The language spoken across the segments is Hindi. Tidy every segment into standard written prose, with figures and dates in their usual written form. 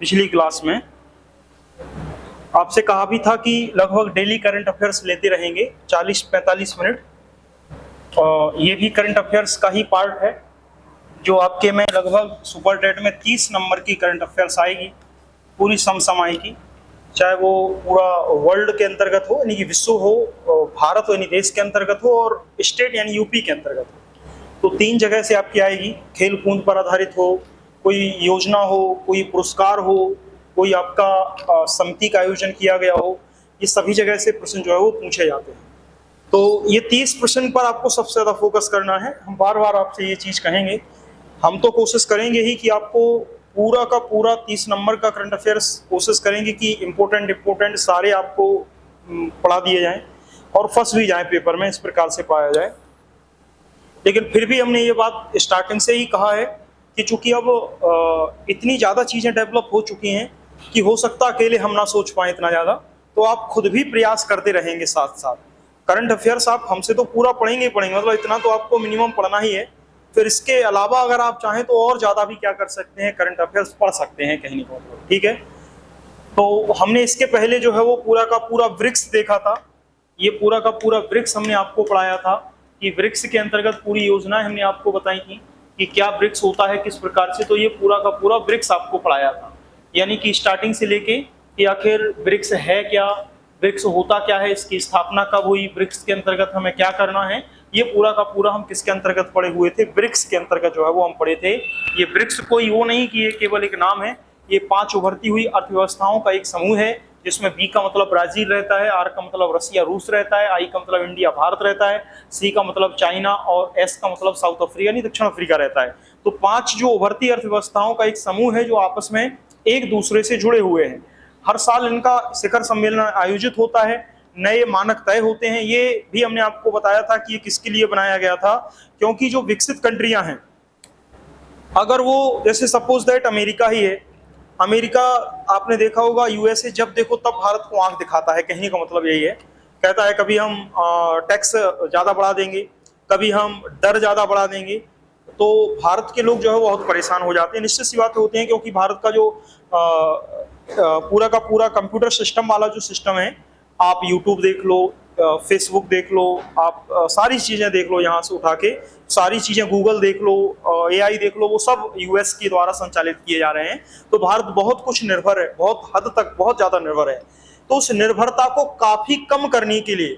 पिछली क्लास में आपसे कहा भी था कि लगभग डेली करंट अफेयर्स लेते रहेंगे 40-45 मिनट। ये भी करंट अफेयर्स का ही पार्ट है जो आपके में लगभग सुपर टेट में 30 नंबर की करंट अफेयर्स आएगी, पूरी समसामयिक की, चाहे वो पूरा वर्ल्ड के अंतर्गत हो यानी कि विश्व हो, भारत यानी देश के अंतर्गत हो, और स्टेट यानी यूपी के अंतर्गत हो। तो 3 जगह से आपकी आएगी। खेल कूद पर आधारित हो, कोई योजना हो, कोई पुरस्कार हो, कोई आपका समिति का आयोजन किया गया हो, ये सभी जगह से प्रश्न जो है वो पूछे जाते हैं। तो ये 30 प्रश्न पर आपको सबसे ज्यादा फोकस करना है। हम बार बार आपसे ये चीज कहेंगे, हम तो कोशिश करेंगे ही कि आपको पूरा का पूरा 30 नंबर का करंट अफेयर्स कोशिश करेंगे कि इम्पोर्टेंट सारे आपको पढ़ा दिए जाएं और फंस भी जाएं पेपर में, इस प्रकार से पाया जाए। लेकिन फिर भी हमने ये बात स्टार्टिंग से ही कहा है कि चूंकि अब इतनी ज़्यादा चीज़ें डेवलप हो चुकी हैं कि हो सकता अकेले हम ना सोच पाए इतना ज़्यादा, तो आप खुद भी प्रयास करते रहेंगे साथ साथ। करंट अफेयर्स आप हमसे तो पूरा पढ़ेंगे ही पढ़ेंगे, मतलब इतना तो आपको मिनिमम पढ़ना ही है। फिर इसके अलावा अगर आप चाहें तो और ज़्यादा भी क्या कर सकते हैं, करंट अफेयर्स पढ़ सकते हैं कहने को, ठीक है। तो हमने इसके पहले जो है वो पूरा का पूरा वृक्ष देखा था। ये पूरा का पूरा वृक्ष हमने आपको पढ़ाया था कि वृक्ष के अंतर्गत पूरी योजनाएं हमने आपको बताई थी कि क्या वृक्ष होता है, किस प्रकार से। तो ये पूरा का पूरा वृक्ष आपको पढ़ाया था, यानी कि स्टार्टिंग से लेके कि आखिर वृक्ष है क्या, वृक्ष होता क्या है, इसकी स्थापना कब हुई, वृक्ष के अंतर्गत हमें क्या करना है, ये पूरा का पूरा हम किसके अंतर्गत पढ़े हुए थे, वृक्ष के अंतर्गत जो है वो हम पढ़े थे। ये वृक्ष कोई वो नहीं कि ये केवल एक नाम है, ये 5 उभरती हुई अर्थव्यवस्थाओं का एक समूह है, जिसमें बी का मतलब ब्राजील रहता है, आर का मतलब रसिया रूस रहता है, आई का मतलब इंडिया भारत रहता है, सी का मतलब चाइना और एस का मतलब साउथ अफ्रीका यानी दक्षिण अफ्रीका रहता है। तो 5 जो उभरती अर्थव्यवस्थाओं का एक समूह है जो आपस में एक दूसरे से जुड़े हुए हैं। हर साल इनका शिखर सम्मेलन आयोजित होता है, नए मानक तय होते हैं। ये भी हमने आपको बताया था कि ये किसके लिए बनाया गया था, क्योंकि जो विकसित कंट्रियां हैं, अगर वो जैसे सपोज दैट अमेरिका ही है, अमेरिका आपने देखा होगा यूएसए जब देखो तब भारत को आंख दिखाता है, कहने का मतलब यही है। कहता है कभी हम टैक्स ज्यादा बढ़ा देंगे, कभी हम दर ज्यादा बढ़ा देंगे, तो भारत के लोग जो है वो बहुत परेशान हो जाते हैं। निश्चित सी बातें होती हैं, क्योंकि भारत का जो पूरा का पूरा कंप्यूटर सिस्टम वाला जो सिस्टम है, आप यूट्यूब देख लो, फेसबुक देख लो, आप सारी चीजें देख लो, यहाँ से उठा के सारी चीजें, गूगल देख लो, एआई देख लो, वो सब यूएस के द्वारा संचालित किए जा रहे हैं। तो भारत बहुत कुछ निर्भर है, बहुत हद तक बहुत ज्यादा निर्भर है। तो उस निर्भरता को काफी कम करने के लिए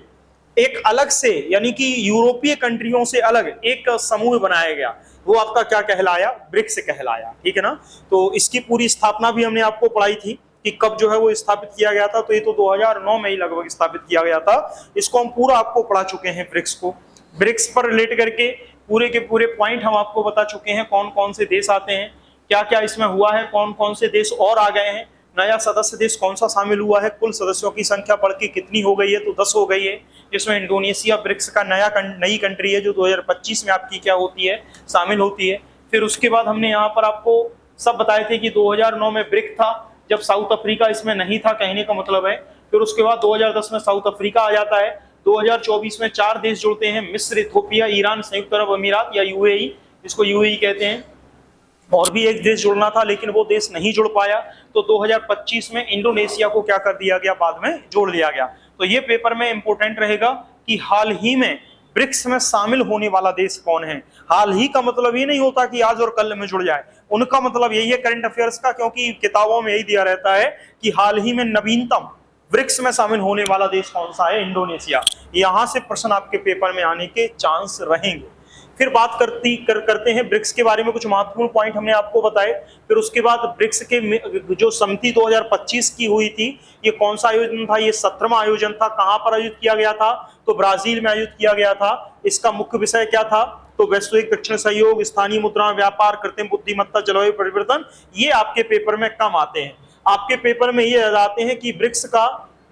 एक अलग से, यानी कि यूरोपीय कंट्रियों से अलग एक समूह बनाया गया। वो आपका क्या कहलाया, ब्रिक्स कहलाया, ठीक है ना। तो इसकी पूरी स्थापना भी हमने आपको पढ़ाई थी कि कब जो है वो स्थापित किया गया था। तो ये तो 2009 में ही लगभग स्थापित किया गया था। इसको हम पूरा आपको पढ़ा चुके हैं ब्रिक्स को। ब्रिक्स पर रिलेट करके पूरे के पूरे पॉइंट हम आपको बता चुके हैं, कौन कौन से देश आते हैं, क्या क्या इसमें हुआ है, कौन कौन से देश और आ गए हैं, नया सदस्य देश कौन सा शामिल हुआ है, कुल सदस्यों की संख्या बढ़ के कितनी हो गई है, तो 10 हो गई है, जिसमें इंडोनेशिया ब्रिक्स का नई कंट्री है जो 2025 में आपकी क्या होती है, शामिल होती है। फिर उसके बाद हमने यहाँ पर आपको सब बताए थे कि 2009 में ब्रिक था, जब साउथ अफ्रीका इसमें नहीं था, कहने का मतलब है। फिर उसके बाद 2010 में साउथ अफ्रीका आ जाता है। 2024 में 4 देश जुड़ते हैं, मिस्र, इथोपिया, ईरान, संयुक्त अरब अमीरात या यूएई, जिसको यूएई कहते हैं। और भी एक देश जुड़ना था लेकिन वो देश नहीं जुड़ पाया, तो 2025 में इंडोनेशिया को क्या कर दिया गया, बाद में जोड़ लिया गया। तो ये पेपर में इंपॉर्टेंट रहेगा कि हाल ही में ब्रिक्स में शामिल होने वाला देश कौन है। हाल ही का मतलब ये नहीं होता कि आज और कल में जुड़ जाए, उनका मतलब यही है करंट अफेयर्स का, क्योंकि किताबों में यही दिया रहता है कि हाल ही में नवीनतम ब्रिक्स में शामिल होने वाला देश कौन सा है, इंडोनेशिया। यहां से प्रश्न आपके पेपर में आने के चांस रहेंगे। फिर बात करते हैं ब्रिक्स के बारे में, कुछ महत्वपूर्ण पॉइंट हमने आपको बताए। फिर उसके बाद ब्रिक्स के जो समिति 2025 की हुई थी, ये कौन सा आयोजन था, ये 17वां आयोजन था। कहां पर आयोजित किया गया था, तो ब्राजील में आयोजित किया गया था। इसका मुख्य विषय क्या था, तो वैश्विक दक्षिण सहयोग, स्थानीय मुद्रा, व्यापार, कृत्रिम बुद्धिमत्ता, जलवायु परिवर्तन। ये आपके पेपर में कम आते हैं। आपके पेपर में ये आते हैं कि ब्रिक्स का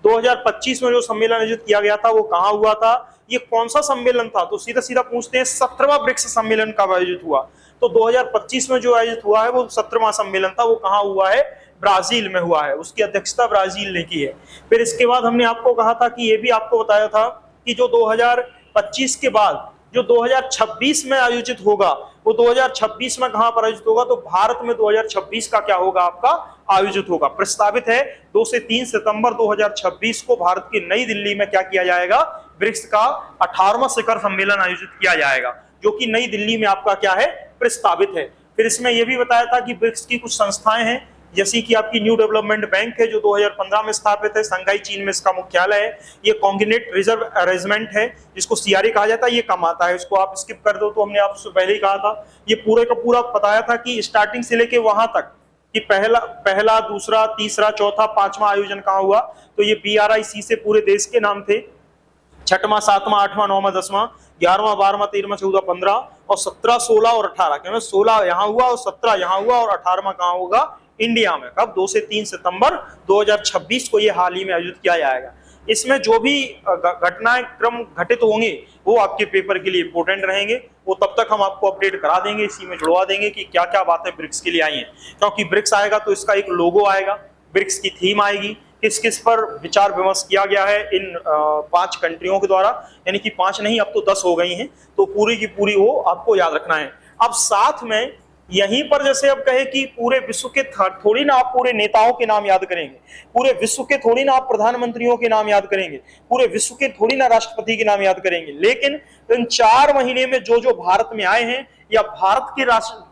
2025 में जो सम्मेलन आयोजित किया गया था वो कहाँ हुआ था, ये कौन सा सम्मेलन था। तो सीधा सीधा पूछते हैं 17वां ब्रिक्स सम्मेलन कब आयोजित हुआ। तो 2025 में जो आयोजित हुआ है वो 17वां सम्मेलन था, वो कहाँ हुआ है, ब्राजील में हुआ है। उसकी अध्यक्षता ब्राजील ने की है। फिर इसके बाद हमने आपको कहा था कि ये भी आपको बताया था कि जो 2025 के बाद जो 2026 में आयोजित होगा वो 2026 में कहां पर आयोजित होगा? तो भारत में 2026 का क्या होगा आपका? आयोजित होगा। प्रस्तावित है 2 से 3 सितंबर 2026 को भारत की नई दिल्ली में क्या किया जाएगा? ब्रिक्स का 18वां शिखर सम्मेलन आयोजित किया जाएगा, जो कि नई दिल्ली में आपका क्या है? प्रस्तावित है। फिर इसमें यह भी बताया था कि ब्रिक्स की कुछ संस्थाएं हैं, जैसे कि आपकी न्यू डेवलपमेंट बैंक है जो 2015 में स्थापित है, शंघाई चीन में इसका मुख्यालय है। ये कॉन्गिनेट रिजर्व अरेंजमेंट है जिसको सीआरए कहा जाता है, ये कम आता है, इसको आप स्किप कर दो, तो हमने आपसे पहले ही कहा था। ये पूरे का पूरा बताया था कि स्टार्टिंग से लेके वहां तक कि पहला, दूसरा, तीसरा, चौथा, पांचवा आयोजन कहाँ हुआ? तो ये BRIC से पूरे देश के नाम थे। छठवां, सातवां, आठवां, नौवां, 10वां, 11वां, 12वां, 13वां, 14वां, 15 और 17, 16 और 18, क्योंकि 16 यहाँ हुआ और 17 यहाँ हुआ और 18वां कहाँ होगा? इंडिया में। कब? 2 से 3 सितंबर 2026 को ये हाल ही में आयोजित किया जाएगा। इसमें जो भी घटनाएं क्रम घटित होंगे वो आपके पेपर के लिए इंपॉर्टेंट रहेंगे, वो तब तक हम आपको अपडेट करा देंगे, इसी में जुड़वा देंगे कि क्या क्या बातें ब्रिक्स के लिए आई हैं। क्योंकि ब्रिक्स आएगा तो इसका एक लोगो आएगा, ब्रिक्स की थीम आएगी, किस किस पर विचार विमर्श किया गया है इन 5 कंट्रियों के द्वारा, यानी कि 5 नहीं अब तो 10 हो गई हैं, तो पूरी की पूरी वो आपको याद रखना है। अब साथ में यहीं पर जैसे अब कहे कि पूरे विश्व के थोड़ी ना आप पूरे नेताओं के नाम याद करेंगे, पूरे विश्व के थोड़ी ना आप प्रधानमंत्रियों के नाम याद करेंगे, पूरे विश्व के थोड़ी ना राष्ट्रपति के नाम याद करेंगे, लेकिन इन 4 महीने में जो जो भारत में आए हैं या भारत के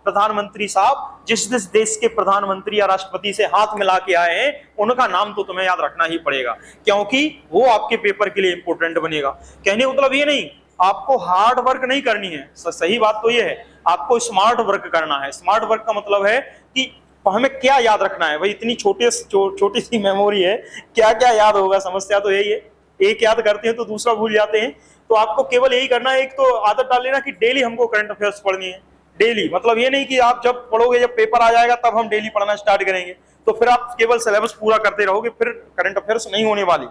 प्रधानमंत्री साहब जिस जिस देश के प्रधानमंत्री या राष्ट्रपति से हाथ मिला के आए हैं, उनका नाम तो तुम्हें याद रखना ही पड़ेगा, क्योंकि वो आपके पेपर के लिए इंपॉर्टेंट बनेगा। कहने का मतलब ये नहीं आपको हार्ड वर्क नहीं करनी है, सही बात तो ये है, आपको स्मार्ट वर्क करना है। स्मार्ट वर्क का मतलब है कि हमें क्या याद रखना है। भाई इतनी छोटी सी मेमोरी है, क्या क्या याद होगा? समस्या तो यही है, एक याद करते हैं तो दूसरा भूल जाते हैं। तो आपको केवल यही करना है, एक तो आदत डाल लेना कि डेली हमको करंट अफेयर्स पढ़नी है। डेली मतलब ये नहीं कि आप जब पढ़ोगे, जब पेपर आ जाएगा तब हम डेली पढ़ना स्टार्ट करेंगे, तो फिर आप केवल सिलेबस पूरा करते रहोगे, फिर करंट अफेयर्स नहीं होने वाली।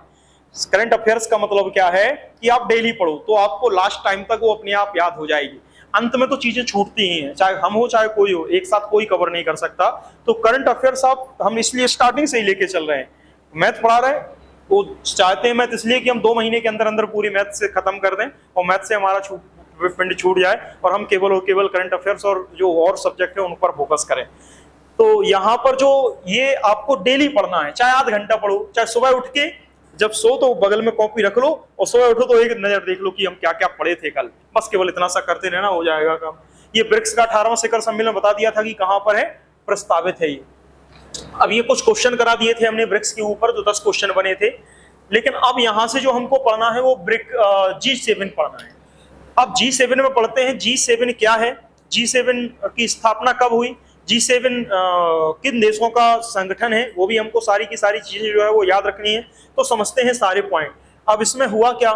करंट अफेयर्स का मतलब क्या है कि आप डेली पढ़ो, तो आपको लास्ट टाइम तक वो अपने आप याद हो जाएगी। अंत में तो चीजें छूटती ही हैं, चाहे हम हो चाहे कोई हो, एक साथ कोई कवर नहीं कर सकता। तो करंट अफेयर्स आप हम इसलिए स्टार्टिंग से ही लेके चल रहे हैं। मैथ पढ़ा रहे हैं, वो चाहते हैं मैथ इसलिए कि हम 2 महीने के अंदर अंदर पूरी मैथ से खत्म कर दें और मैथ से हमारा पिंड छूट जाए और हम केवल और केवल करंट अफेयर्स और जो और सब्जेक्ट है उन पर फोकस करें। तो यहाँ पर जो ये आपको डेली पढ़ना है, चाहे आधा घंटा पढ़ो, चाहे सुबह उठ के जब सो तो बगल में कॉपी रख लो और सुबह उठो तो एक नजर देख लो कि हम क्या क्या पढ़े थे कल, बस केवल इतना सा करते रहना, हो जाएगा काम। ये ब्रिक्स का 18वां शिखर सम्मेलन बता दिया था कि कहां पर है, प्रस्तावित है ये। अब ये कुछ क्वेश्चन करा दिए थे हमने ब्रिक्स के ऊपर, जो 10 क्वेश्चन बने थे, लेकिन अब यहां से जो हमको पढ़ना है वो G7 पढ़ना है। अब G7 में पढ़ते हैं, G7 क्या है, G7 की स्थापना कब हुई, G7 किन देशों का संगठन है, वो भी हमको सारी की सारी चीजें जो है वो याद रखनी है। तो समझते हैं सारे पॉइंट। अब इसमें हुआ क्या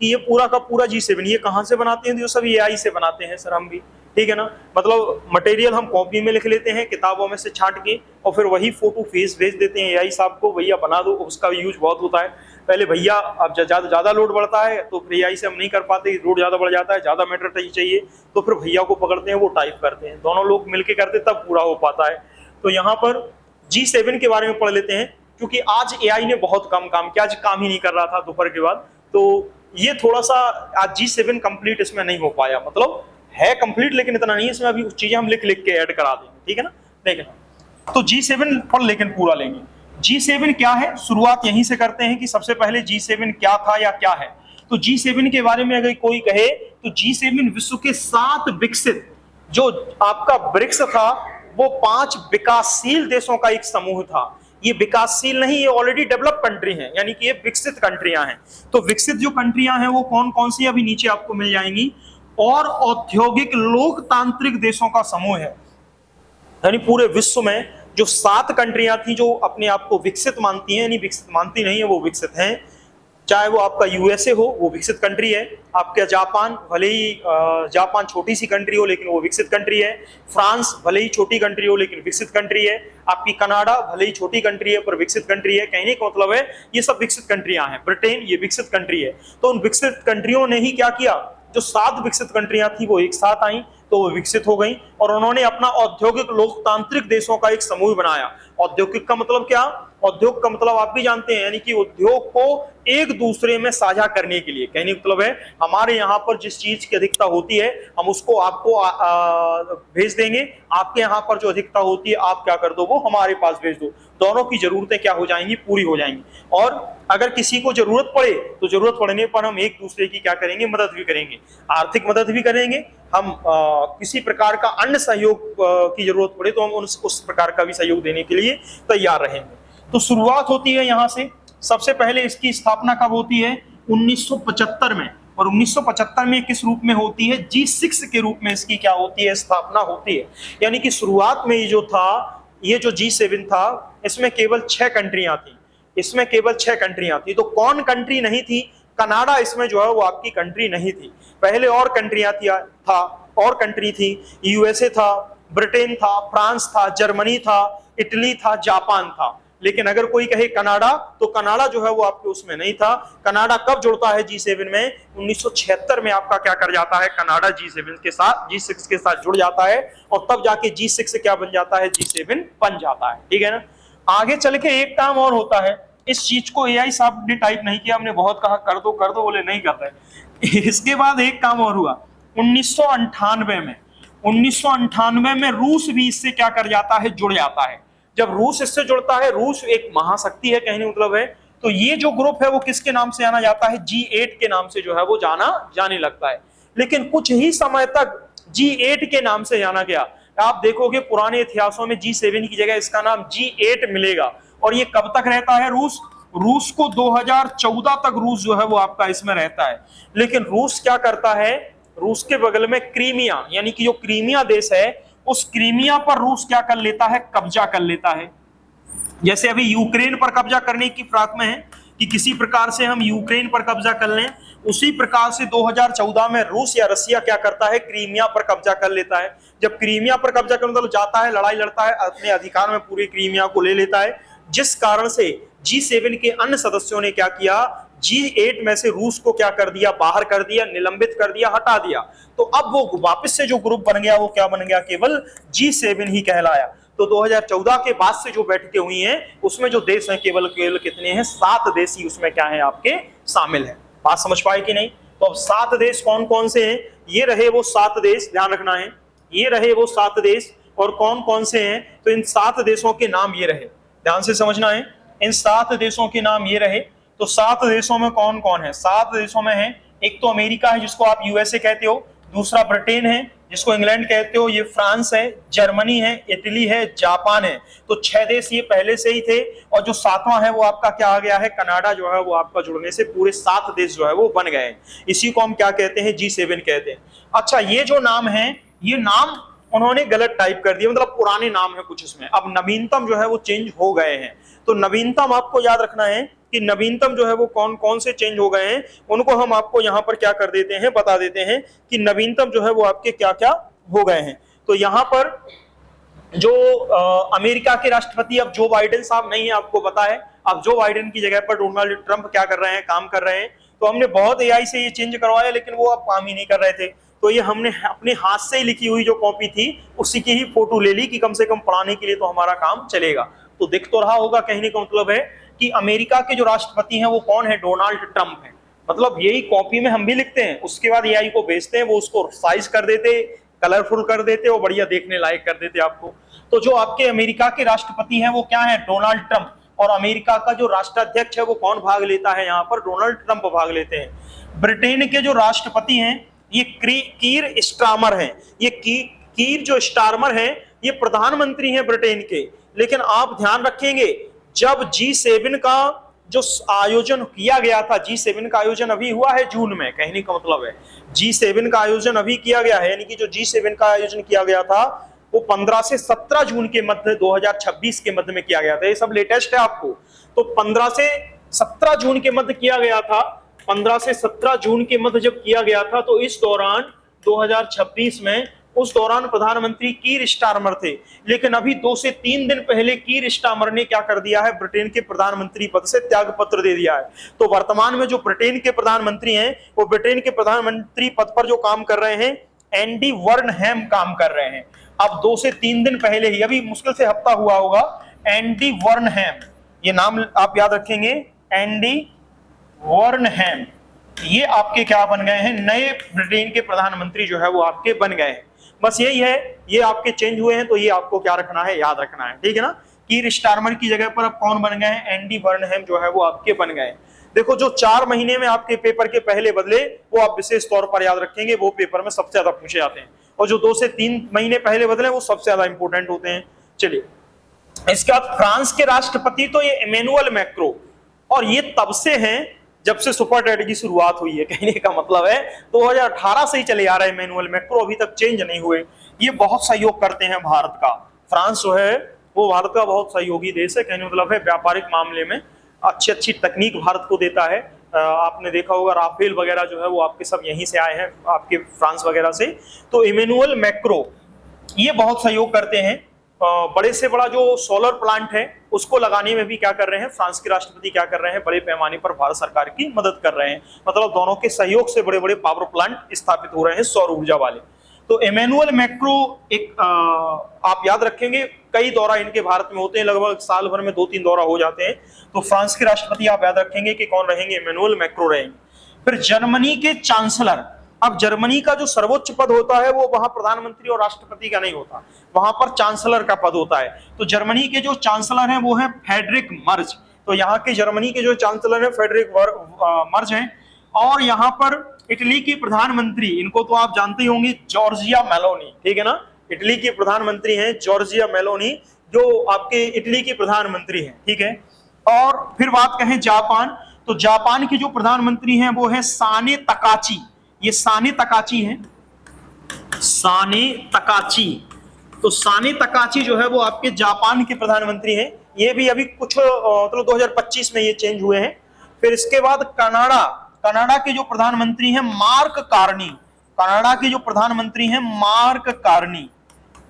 कि ये पूरा का पूरा G7 ये कहां से बनाते हैं? तो सब AI से बनाते हैं सर हम भी, ठीक है ना। मतलब मटेरियल हम कॉपी में लिख लेते हैं किताबों में से छांट के और फिर वही फोटो फेस भेज देते हैं AI साहब को, भैया बना दो। उसका यूज बहुत होता है। पहले भैया अब ज्यादा लोड बढ़ता है तो फिर AI से हम नहीं कर पाते, लोड ज्यादा बढ़ जाता है, ज्यादा मैटर चाहिए तो फिर भैया को पकड़ते हैं, वो टाइप करते हैं, दोनों लोग मिलके करते तब पूरा हो पाता है। तो यहाँ पर G7 के बारे में पढ़ लेते हैं, क्योंकि आज AI ने बहुत कम काम किया, आज काम ही नहीं कर रहा था दोपहर के बाद, तो ये थोड़ा सा आज G7 कंप्लीट इसमें नहीं हो पाया, मतलब है कंप्लीट लेकिन इतना नहीं, इसमें अभी कुछ चीजें हम लिख के ऐड करा देंगे, ठीक है ना। देखना तो G7 पढ़ लेकिन पूरा लेंगे। G7 क्या है, शुरुआत यहीं से करते हैं कि सबसे पहले G7 क्या था या क्या है। तो G7 के बारे में अगर कोई कहे तो G7 विश्व के 7 विकसित, जो आपका ब्रिक्स था वो 5 विकासशील देशों का एक समूह था। ये विकासशील नहीं, ये ऑलरेडी डेवलप कंट्री हैं, यानी कि ये विकसित कंट्रियां हैं। तो विकसित जो कंट्रियां हैं वो कौन कौन सी, अभी नीचे आपको मिल जाएंगी। और औद्योगिक लोकतांत्रिक देशों का समूह है, यानी पूरे विश्व में जो 7 कंट्रियां थी जो अपने आप को विकसित मानती हैं, यानी विकसित मानती नहीं है, वो विकसित हैं। चाहे वो आपका USA हो, वो विकसित कंट्री है। आपका जापान, भले ही जापान छोटी सी कंट्री हो लेकिन वो विकसित कंट्री है। फ्रांस भले ही छोटी कंट्री हो लेकिन विकसित कंट्री है। आपकी कनाडा भले ही छोटी कंट्री है पर विकसित कंट्री है। कहने का मतलब है ये सब विकसित कंट्रियां हैं। ब्रिटेन ये विकसित कंट्री है। तो उन विकसित कंट्रियों ने ही क्या किया, जो 7 विकसित कंट्रियां थी वो एक साथ आई तो वो विकसित हो गई और उन्होंने अपना औद्योगिक लोकतांत्रिक देशों का एक समूह बनाया। औद्योगिक का मतलब क्या, उद्योग का मतलब आप भी जानते हैं, यानी कि उद्योग को एक दूसरे में साझा करने के लिए। कहने का मतलब है हमारे यहाँ पर जिस चीज की अधिकता होती है हम उसको आपको भेज देंगे, आपके यहाँ पर जो अधिकता होती है आप क्या कर दो, वो हमारे पास भेज दो। दोनों की जरूरतें क्या हो जाएंगी, पूरी हो जाएंगी। और अगर किसी को जरूरत पड़े तो जरूरत पड़ने पर हम एक दूसरे की क्या करेंगे, मदद भी करेंगे, आर्थिक मदद भी करेंगे। हम किसी प्रकार का अन्य सहयोग की जरूरत पड़े तो हम उस प्रकार का भी सहयोग देने के लिए तैयार रहेंगे। तो शुरुआत होती है यहाँ से। सबसे पहले इसकी स्थापना कब होती है, 1975 में। और 1975 में किस रूप में होती है, G6 के रूप में इसकी क्या होती है, स्थापना होती है। यानी कि शुरुआत में ये जो था, ये जो G7 था, इसमें केवल 6 कंट्रियां थी, इसमें केवल 6 कंट्रियां थी। तो कौन कंट्री नहीं थी, कनाडा इसमें जो है वो आपकी कंट्री नहीं थी। पहले और कंट्रियां था, और कंट्री थी, यूएसए था, ब्रिटेन था, फ्रांस था, जर्मनी था, इटली था, जापान था। लेकिन अगर कोई कहे कनाडा, तो कनाडा जो है वो आपके उसमें नहीं था। कनाडा कब जुड़ता है G7 में, 1976 में आपका क्या कर जाता है, कनाडा G7 के साथ, G6 के साथ जुड़ जाता है। और तब जाके G6 क्या बन जाता है, G7 बन जाता है। ठीक है ना। आगे चल के एक काम और होता है, इस चीज को एआई साहब ने टाइप नहीं किया, हमने बहुत कहा कर दो कर दो, बोले नहीं कर रहे। इसके बाद एक काम और हुआ 1998 में। 1998 में रूस भी इससे क्या कर जाता है, जुड़ जाता है। जब रूस इससे जुड़ता है, रूस एक महाशक्ति है कहने मतलब है, तो ये जो ग्रुप है वो किसके नाम से जाना जाता है, G8 के नाम से जो है वो जाने लगता है। लेकिन कुछ ही समय तक G8 के नाम से जाना गया। आप देखोगे पुराने इतिहासों में G7 की जगह इसका नाम G8 मिलेगा। और ये कब तक रहता है, रूस को 2014 तक रूस जो है वो आपका इसमें रहता है। लेकिन रूस क्या करता है, रूस के बगल में क्रीमिया, यानी कि जो क्रीमिया देश है, उस क्रीमिया पर रूस क्या कर लेता है, कब्जा कर लेता है। जैसे अभी यूक्रेन पर कब्जा करने की फिराक में है कि किसी प्रकार से हम यूक्रेन पर कब्जा कर लें, उसी प्रकार से 2014 में रूस या रसिया क्या करता है, क्रीमिया पर कब्जा कर लेता है। जब क्रीमिया पर कब्जा कर मतलब जाता है, लड़ाई लड़ता है, अपने अधिकार में पूरे क्रीमिया को ले लेता है। जिस कारण से G7 के अन्य सदस्यों ने क्या किया, G8 में से रूस को क्या कर दिया, बाहर कर दिया, निलंबित कर दिया, हटा दिया। तो अब वो वापस से जो ग्रुप बन गया वो क्या बन गया, केवल G7 ही कहलाया। तो 2014 के बाद से जो बैठकें हुई हैं उसमें जो देश हैं केवल कितने हैं, 7 देश ही उसमें क्या है आपके शामिल है। बात समझ पाए कि नहीं। तो अब 7 देश कौन कौन से हैं, ये रहे वो 7 देश, ध्यान रखना है, ये रहे वो 7 देश। और कौन कौन से हैं, तो इन 7 देशों के नाम ये रहे, ध्यान से समझना है। इन 7 देशों के नाम ये रहे। तो 7 देशों में कौन कौन है, 7 देशों में है, एक तो अमेरिका है जिसको आप यूएसए कहते हो, दूसरा ब्रिटेन है जिसको इंग्लैंड कहते हो, ये फ्रांस है, जर्मनी है, इटली है, जापान है। तो 6 देश ये पहले से ही थे। और जो 7वां है वो आपका क्या आ गया है, कनाडा जो है वो आपका जुड़ने से पूरे 7 देश जो है वो बन गए हैं। इसी को हम क्या कहते हैं, G7 कहते हैं। अच्छा, ये जो नाम है, ये नाम उन्होंने गलत टाइप कर दिया, मतलब पुराने नाम है कुछ इसमें, अब नवीनतम जो है वो चेंज हो गए हैं। तो नवीनतम आपको याद रखना है कि नवीनतम जो है वो कौन कौन से चेंज हो गए हैं, उनको हम आपको यहाँ पर क्या कर देते हैं, बता देते हैं कि नवीनतम जो है वो आपके क्या क्या हो गए हैं। तो यहाँ पर जो अमेरिका के राष्ट्रपति अब जो बाइडेन साहब नहीं है, आपको पता है, अब जो बाइडेन की जगह पर डोनाल्ड ट्रंप क्या कर रहे हैं, काम कर रहे हैं। तो हमने बहुत एआई से ये चेंज करवाया, लेकिन वो अब काम ही नहीं कर रहे थे। तो ये हमने अपने हाथ से ही लिखी हुई जो कॉपी थी उसी की ही फोटो ले ली कि कम से कम पढ़ाने के लिए तो हमारा काम चलेगा। तो दिख तो रहा होगा, कहने का मतलब है कि अमेरिका के जो राष्ट्रपति हैं वो कौन है, डोनाल्ड ट्रंप है। मतलब यही कॉपी में हम भी लिखते हैं, उसके बाद एआई को भेजते हैं, वो उसको साइज कर देते, कलरफुल कर देते और बढ़िया देखने लायक कर देते आपको। तो जो आपके अमेरिका के राष्ट्रपति हैं वो क्या है, डोनाल्ड ट्रंप। और अमेरिका का जो राष्ट्राध्यक्ष है वो कौन भाग लेता है, यहाँ पर डोनाल्ड ट्रंप भाग लेते हैं। ब्रिटेन के जो राष्ट्रपति हैं ये कीर स्टारमर हैं। ये कीर जो स्टारमर हैं ये प्रधानमंत्री हैं ब्रिटेन के। लेकिन आप ध्यान रखेंगे, जब G7 का जो आयोजन किया गया था, G7 का आयोजन अभी हुआ है जून में, कहने का मतलब है G7 का आयोजन अभी किया गया है, यानी कि जो G7 का आयोजन किया गया था वो 15 से 17 जून के मध्य 2026 के मध्य में किया गया था। ये सब लेटेस्ट है आपको। तो 15 से 17 जून के मध्य किया गया था। 15 से 17 जून के मध्य जब किया गया था, तो इस दौरान 2026 में उस दौरान प्रधानमंत्री कीर स्टारमर थे। लेकिन अभी 2 से 3 दिन पहले कीर स्टारमर ने क्या कर दिया है, ब्रिटेन के प्रधानमंत्री पद से त्याग पत्र दे दिया है। तो वर्तमान में जो ब्रिटेन के प्रधानमंत्री हैं वो ब्रिटेन के प्रधानमंत्री पद पर जो काम कर रहे हैं, एंडी वर्नहैम काम कर रहे हैं। अब 2 से 3 दिन पहले ही, अभी मुश्किल से हफ्ता हुआ होगा, एंडी वर्नहैम ये नाम आप याद रखेंगे, एंडी वॉर्नहैम, ये आपके क्या बन गए हैं, नए ब्रिटेन के प्रधानमंत्री जो है वो आपके बन गए हैं। बस यही है, ये आपके चेंज हुए हैं, तो ये आपको क्या रखना है, याद रखना है, ठीक है ना। कीर स्टारमर की जगह पर अब कौन बन गए हैं, एंडी वॉर्नहैम जो है वो आपके बन गए। देखो जो 4 महीने में आपके पेपर के पहले बदले वो आप विशेष तौर पर याद रखेंगे, वो पेपर में सबसे ज्यादा पूछे जाते हैं, और जो 2 से 3 महीने पहले बदले वो सबसे ज्यादा इंपॉर्टेंट होते हैं। चलिए, इसके बाद फ्रांस के राष्ट्रपति तो ये इमैनुअल मैक्रो, और ये तब से हैं जब से सुपर टेट की शुरुआत हुई है, कहने का मतलब है 2018 से ही चले आ रहे हैं इमैनुअल मैक्रो, अभी तक चेंज नहीं हुए। ये बहुत सहयोग करते हैं भारत का, फ्रांस जो है वो भारत का बहुत सहयोगी देश है, कहने मतलब है व्यापारिक मामले में अच्छी अच्छी तकनीक भारत को देता है। आपने देखा होगा राफेल वगैरह जो है वो आपके सब यहीं से आए हैं, आपके फ्रांस वगैरह से। तो इमैनुअल मैक्रो ये बहुत सहयोग करते हैं। बड़े से बड़ा जो सोलर प्लांट है उसको लगाने में भी क्या कर रहे हैं, फ्रांस के राष्ट्रपति क्या कर रहे हैं, बड़े पैमाने पर भारत सरकार की मदद कर रहे हैं। मतलब दोनों के सहयोग से बड़े बड़े पावर प्लांट स्थापित हो रहे हैं सौर ऊर्जा वाले। तो इमैनुअल मैक्रो एक आप याद रखेंगे, कई दौरा इनके भारत में होते हैं, लगभग साल भर में 2-3 दौरा हो जाते हैं। तो फ्रांस के राष्ट्रपति आप याद रखेंगे कि कौन रहेंगे, इमैनुअल मैक्रो रहेंगे। फिर जर्मनी के चांसलर, अब जर्मनी का जो सर्वोच्च पद होता है वो वहां प्रधानमंत्री और राष्ट्रपति का नहीं होता, वहां पर चांसलर का पद होता है। तो जर्मनी के जो चांसलर हैं वो है फ्रेडरिक मर्ज। तो यहाँ के जर्मनी के जो चांसलर हैं फ्रेडरिक मर्ज हैं। और यहाँ पर इटली की प्रधानमंत्री, इनको तो आप जानते ही होंगे, जॉर्जिया मेलोनी, ठीक है ना। इटली की प्रधानमंत्री हैं जॉर्जिया मेलोनी, जो आपके इटली की प्रधानमंत्री हैं, ठीक है। और फिर बात कहें जापान, तो जापान के जो प्रधानमंत्री हैं वो है साने तकाची, ये साने तकाची हैं, साने तकाची। तो साने तकाची जो है वो आपके जापान के प्रधानमंत्री हैं। ये भी अभी कुछ मतलब 2025 में ये चेंज हुए हैं। फिर इसके बाद कनाडा, कनाडा के जो प्रधानमंत्री हैं मार्क कार्नी, कनाडा के जो प्रधानमंत्री हैं मार्क कार्नी,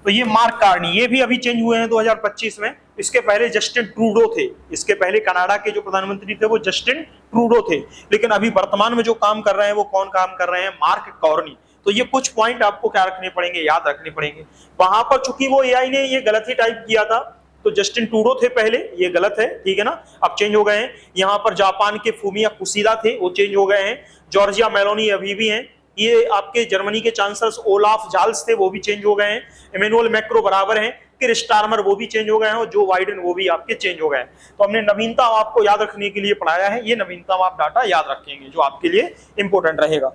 तो ये मार्क कार्नी, ये भी अभी चेंज हुए हैं 2025 में। इसके पहले जस्टिन ट्रूडो थे, इसके पहले कनाडा के जो प्रधानमंत्री थे वो जस्टिन ट्रूडो थे, लेकिन अभी वर्तमान में जो काम कर रहे हैं वो कौन काम कर रहे हैं, मार्क कार्नी। तो ये कुछ पॉइंट आपको क्या रखने पड़ेंगे, याद रखने पड़ेंगे। वहां पर चूंकि वो एआई ने ये गलत ही टाइप किया था, तो जस्टिन ट्रूडो थे पहले, ये गलत है, ठीक है ना, अब चेंज हो गए हैं। यहाँ पर जापान के फूमिया कुशिदा थे, वो चेंज हो गए हैं। जॉर्जिया मेलोनी अभी भी हैं। ये आपके जर्मनी के चांसलर ओलाफ जाल्स थे, वो भी चेंज हो गए हैं। इमैनुअल मैक्रो बराबर हैं। किर स्टारमर वो भी चेंज हो गए हैं, और जो बाइडेन वो भी आपके चेंज हो गए हैं। तो हमने नवीनता आपको याद रखने के लिए पढ़ाया है, ये नवीनता आप डाटा याद रखेंगे जो आपके लिए इंपॉर्टेंट रहेगा।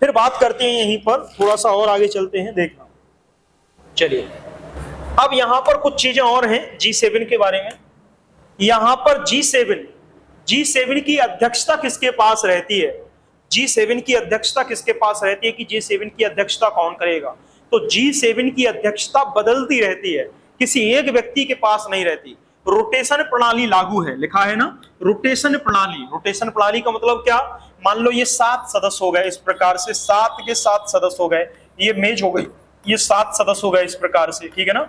फिर बात करते हैं यहीं पर, थोड़ा सा और आगे चलते हैं, देखना। चलिए, अब यहां पर कुछ चीजें और हैं G7 के बारे में। यहां पर G7 की अध्यक्षता किसके पास रहती है, G7 की अध्यक्षता किसके पास रहती है, कि G7 की अध्यक्षता कौन करेगा। तो G7 की अध्यक्षता बदलती रहती है, किसी एक व्यक्ति के पास नहीं रहती। रोटेशन प्रणाली लागू है, लिखा है ना, रोटेशन प्रणाली। रोटेशन प्रणाली का मतलब क्या, मान लो ये 7 सदस्य हो गए, इस प्रकार से 7 के 7 सदस्य हो गए, ये मेज हो गई, ये 7 सदस्य हो गए इस प्रकार से, ठीक है ना।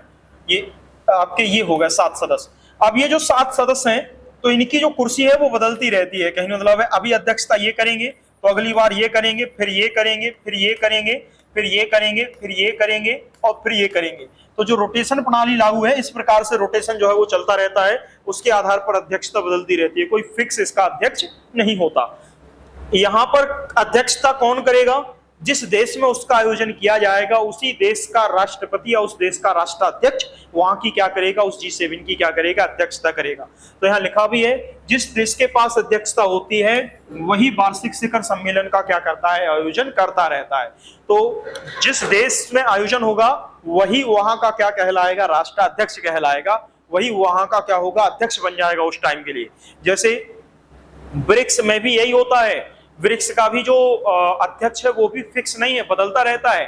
ये आपके ये हो गए 7 सदस्य। अब ये जो 7 सदस्य हैं, तो इनकी जो कुर्सी है वो बदलती रहती है, कहने मतलब है अभी अध्यक्षता ये करेंगे तो अगली बार ये करेंगे, फिर ये करेंगे, फिर ये करेंगे, फिर ये करेंगे, फिर ये करेंगे, और फिर ये करेंगे। तो जो रोटेशन प्रणाली लागू है, इस प्रकार से रोटेशन जो है वो चलता रहता है, उसके आधार पर अध्यक्षता बदलती रहती है, कोई फिक्स इसका अध्यक्ष नहीं होता। यहां पर अध्यक्षता कौन करेगा, जिस देश में उसका आयोजन किया जाएगा उसी देश का राष्ट्रपति या उस देश का राष्ट्राध्यक्ष वहां की क्या करेगा, उस G7 की क्या करेगा, अध्यक्षता करेगा। तो यहाँ लिखा भी है, जिस देश के पास अध्यक्षता होती है वही वार्षिक शिखर सम्मेलन का क्या करता है, आयोजन करता रहता है। तो जिस देश में आयोजन होगा वही वहां का क्या कहलाएगा, राष्ट्राध्यक्ष कहलाएगा, वही वहां का क्या होगा, अध्यक्ष बन जाएगा उस टाइम के लिए। जैसे ब्रिक्स में भी यही होता है, ब्रिक्स का भी जो अध्यक्ष है वो भी फिक्स नहीं है, बदलता रहता है।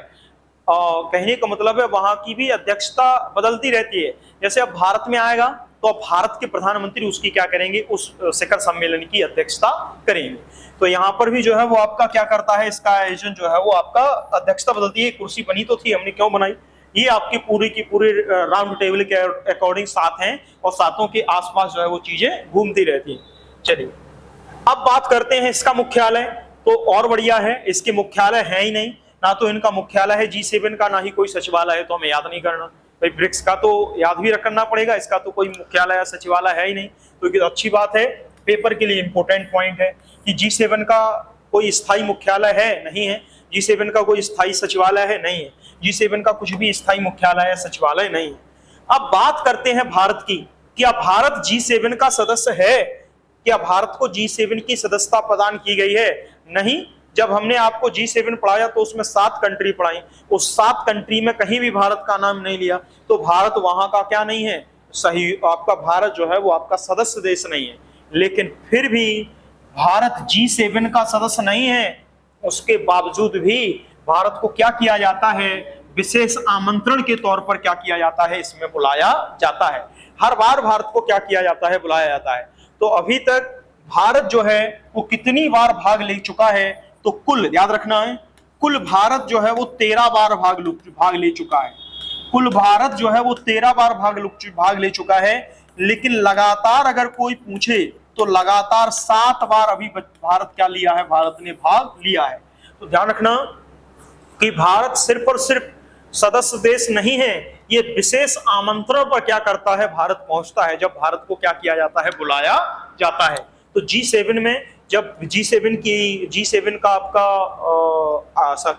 कहने का मतलब है वहां की भी अध्यक्षता बदलती रहती है। जैसे अब भारत में आएगा तो अब भारत के प्रधानमंत्री उसकी क्या करेंगे, उस शिखर सम्मेलन की अध्यक्षता करेंगे। तो यहाँ पर भी जो है वो आपका क्या करता है, इसका आयोजन जो है वो आपका अध्यक्षता बदलती है। कुर्सी बनी तो थी, हमने क्यों बनाई, ये आपकी पूरी की पूरी राउंड टेबल के अकॉर्डिंग 7 हैं, और 7 के आसपास जो है वो चीजें घूमती रहती है। चलिए, अब बात करते हैं इसका मुख्यालय। तो और बढ़िया है, इसके मुख्यालय है ही नहीं, ना तो इनका मुख्यालय है G7 का, ना ही कोई सचिवालय है, तो हमें याद नहीं करना। भाई ब्रिक्स का तो याद भी रखना पड़ेगा, इसका तो कोई मुख्यालय या सचिवालय है ही नहीं, तो ये अच्छी बात है, पेपर के लिए इंपॉर्टेंट पॉइंट है कि G7 का कोई स्थायी मुख्यालय है नहीं है, G7 का कोई स्थायी सचिवालय है नहीं है, G7 का कुछ भी स्थायी मुख्यालय या सचिवालय नहीं है। अब बात करते हैं भारत की, क्या भारत G7 का सदस्य है? क्या भारत को G7 की सदस्यता प्रदान की गई है? नहीं। जब हमने आपको G7 पढ़ाया तो उसमें 7 कंट्री पढ़ाई, उस 7 कंट्री में कहीं भी भारत का नाम नहीं लिया, तो भारत वहां का क्या नहीं है, सही, आपका भारत जो है वो आपका सदस्य देश नहीं है। लेकिन फिर भी भारत G7 का सदस्य नहीं है, उसके बावजूद भी भारत को क्या किया जाता है, विशेष आमंत्रण के तौर पर क्या किया जाता है, इसमें बुलाया जाता है। हर बार भारत को क्या किया जाता है, बुलाया जाता है। तो अभी तक भारत जो है वो कितनी बार भाग ले चुका है, तो कुल याद रखना है, कुल भारत जो है वो 13 बार भाग ले चुका है। कुल भारत जो है वो 13 बार भाग ले चुका है। लेकिन लगातार अगर कोई पूछे तो लगातार 7 बार अभी भारत क्या लिया है, भारत ने भाग लिया है। तो ध्यान रखना कि भारत सिर्फ और सिर्फ सदस्य देश नहीं है, ये विशेष आमंत्रण पर क्या करता है, भारत पहुंचता है जब भारत को क्या किया जाता है, बुलाया जाता है। तो G7 में जब G7 का आपका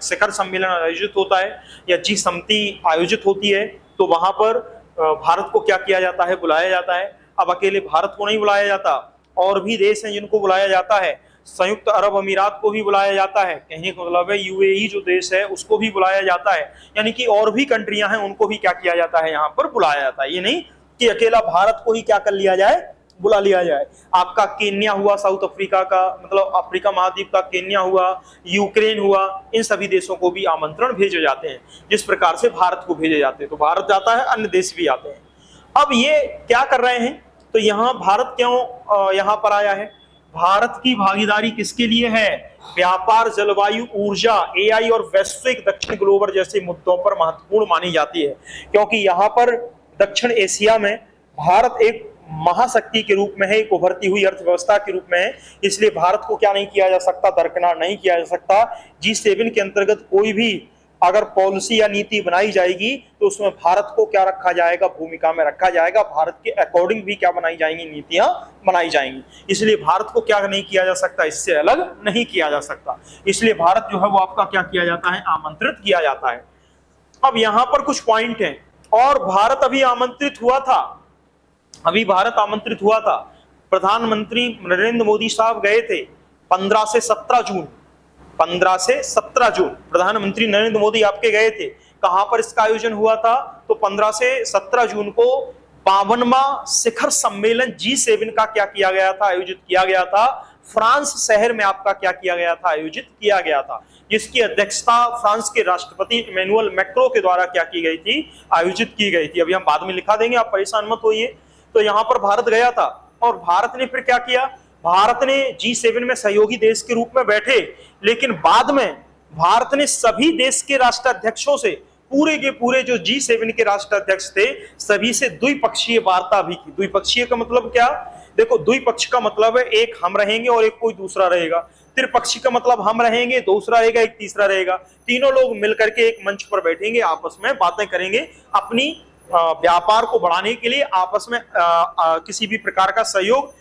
शिखर सम्मेलन आयोजित होता है या G7 आयोजित होती है, तो वहां पर भारत को क्या किया जाता है, बुलाया जाता है। अब अकेले भारत को नहीं बुलाया जाता, और भी देश हैं जिनको बुलाया जाता है। संयुक्त अरब अमीरात को भी बुलाया जाता है, कहने का मतलब है UAE जो देश है उसको भी बुलाया जाता है, यानी कि और भी कंट्रियां हैं उनको भी क्या किया जाता है, यहाँ पर बुलाया जाता है। ये नहीं कि अकेला भारत को ही क्या कर लिया जाए, बुला लिया जाए। आपका केन्या हुआ, साउथ अफ्रीका का, मतलब अफ्रीका महाद्वीप का केन्या हुआ, यूक्रेन हुआ, इन सभी देशों को भी आमंत्रण भेजे जाते हैं जिस प्रकार से भारत को भेजे जाते हैं। तो भारत जाता है, अन्य देश भी आते हैं। अब ये क्या कर रहे हैं, तो यहाँ भारत क्यों यहाँ पर आया है, भारत की भागीदारी किसके लिए है, व्यापार, जलवायु, ऊर्जा, AI और वैश्विक दक्षिण ग्लोबल जैसे मुद्दों पर महत्वपूर्ण मानी जाती है। क्योंकि यहाँ पर दक्षिण एशिया में भारत एक महाशक्ति के रूप में है, एक उभरती हुई अर्थव्यवस्था के रूप में है, इसलिए भारत को क्या नहीं किया जा सकता, दरकिनार नहीं किया जा सकता। G7 के अंतर्गत कोई भी अगर पॉलिसी या नीति बनाई जाएगी तो उसमें भारत को क्या रखा जाएगा, भूमिका में रखा जाएगा, भारत के अकॉर्डिंग भी क्या बनाई जाएंगी, नीतियां बनाई जाएंगी। इसलिए भारत को क्या नहीं किया जा सकता, इससे अलग नहीं किया जा सकता। इसलिए भारत जो है वो आपका क्या किया जाता है, आमंत्रित किया जाता है। अब यहाँ पर कुछ पॉइंट हैं, और भारत अभी आमंत्रित हुआ था, अभी भारत आमंत्रित हुआ था। प्रधानमंत्री नरेंद्र मोदी साहब गए थे 15 से 17 जून, 15 से 17 जून प्रधानमंत्री नरेंद्र मोदी आपके गए थे। कहां पर इसका आयोजन हुआ था, तो 15 से 17 जून को 52वां शिखर सम्मेलन G7 का क्या किया गया था, आयोजित किया गया था। फ्रांस शहर में आपका क्या किया गया था, आयोजित किया गया था, जिसकी अध्यक्षता फ्रांस के राष्ट्रपति इमैनुअल मैक्रों के द्वारा क्या की गई थी, आयोजित की गई थी। अभी हम बाद में लिखा देंगे, आप परेशान मत होइए। तो यहाँ पर भारत गया था, और भारत ने फिर क्या किया, भारत ने G7 में सहयोगी देश के रूप में बैठे, लेकिन बाद में भारत ने सभी देश के राष्ट्राध्यक्षों से, पूरे के पूरे जो G7 के राष्ट्राध्यक्ष थे, सभी से द्विपक्षीय वार्ता भी की। द्विपक्षीय का मतलब क्या, देखो द्विपक्षीय का मतलब है एक हम रहेंगे और एक कोई दूसरा रहेगा। त्रिपक्षीय का मतलब हम रहेंगे, दूसरा रहेगा, एक तीसरा रहेगा। तीनों लोग मिलकर के एक मंच पर बैठेंगे, आपस में बातें करेंगे, अपनी व्यापार को बढ़ाने के लिए, आपस में किसी भी प्रकार का सहयोग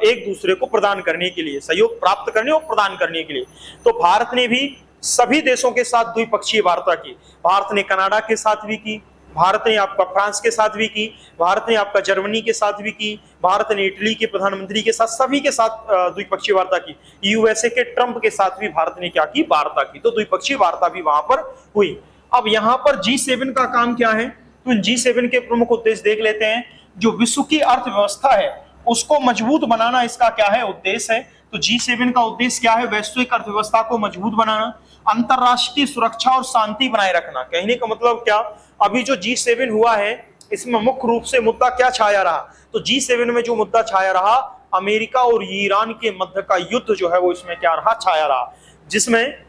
एक दूसरे को प्रदान करने के लिए, सहयोग प्राप्त करने और प्रदान करने के लिए। तो भारत ने भी सभी देशों के साथ द्विपक्षीय वार्ता की। भारत ने कनाडा के साथ भी की, भारत ने आपका फ्रांस के साथ भी की, भारत ने आपका जर्मनी के साथ भी की, भारत ने इटली के प्रधानमंत्री के साथ, सभी के साथ द्विपक्षीय वार्ता की। USA के ट्रंप के साथ भी भारत ने क्या की, वार्ता की। तो द्विपक्षीय वार्ता भी वहां पर हुई। अब यहाँ पर G7 का काम क्या है, तो G7 के प्रमुख उद्देश्य देख लेते हैं। जो विश्व की अर्थव्यवस्था है उसको मजबूत बनाना इसका क्या है, उद्देश्य है। तो G7 का उद्देश्य क्या है, वैश्विक अर्थव्यवस्था को मजबूत बनाना, अंतरराष्ट्रीय सुरक्षा और शांति बनाए रखना। कहने का मतलब क्या, अभी जो G7 हुआ है इसमें मुख्य रूप से मुद्दा क्या छाया रहा, तो G7 में जो मुद्दा छाया रहा, अमेरिका और ईरान के मध्य का युद्ध जो है वो इसमें क्या रहा, छाया रहा। जिसमें